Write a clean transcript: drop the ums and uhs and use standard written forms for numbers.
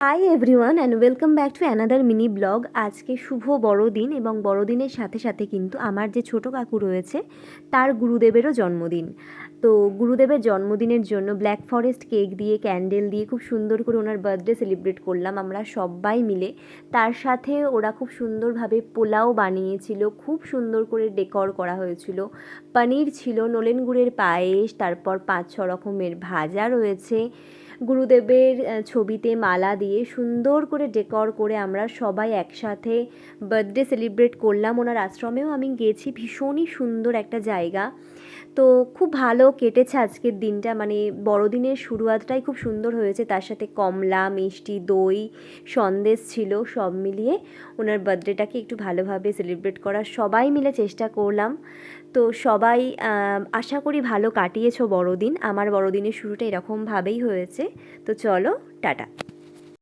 Hi everyone and welcome back to another mini blog. আজকে শুভ বড়দিন এবং বড়দিনের সাথে সাথে কিন্তু আমার যে ছোটো কাকু রয়েছে তার গুরুদেবেরও জন্মদিন। তো গুরুদেবের জন্মদিনের জন্য ব্ল্যাক ফরেস্ট কেক দিয়ে ক্যান্ডেল দিয়ে খুব সুন্দর করে ওনার বার্থডে সেলিব্রেট করলাম আমরা সবাই মিলে। তার সাথে ওরা খুব সুন্দরভাবে পোলাও বানিয়েছিল, খুব সুন্দর করে ডেকর করা হয়েছিল, পনির ছিল, নলেন গুড়ের পায়েস, তারপর 5-6 রকমের ভাজা রয়েছে। গুরুদেবের ছবিতে মালা দিয়ে সুন্দর করে ডেকর করে আমরা সবাই একসাথে বার্থডে সেলিব্রেট করলাম। ওনার আশ্রমেও আমি গেছি, ভীষণই সুন্দর একটা জায়গা। তো খুব ভালো কেটেছে আজকের দিনটা, মানে বড়দিনের শুরুয়াতটাই খুব সুন্দর হয়েছে। তার সাথে কমলা, মিষ্টি, দই, সন্দেশ ছিল, সব মিলিয়ে ওনার বার্থডেটাকে একটু ভালোভাবে সেলিব্রেট করার সবাই মিলে চেষ্টা করলাম। তো সবাই আশা করি ভালো কাটিয়েছো বড়দিন। আমার বড়দিনের শুরুটা এরকমভাবেই হয়েছে। তো চলো, টাটা।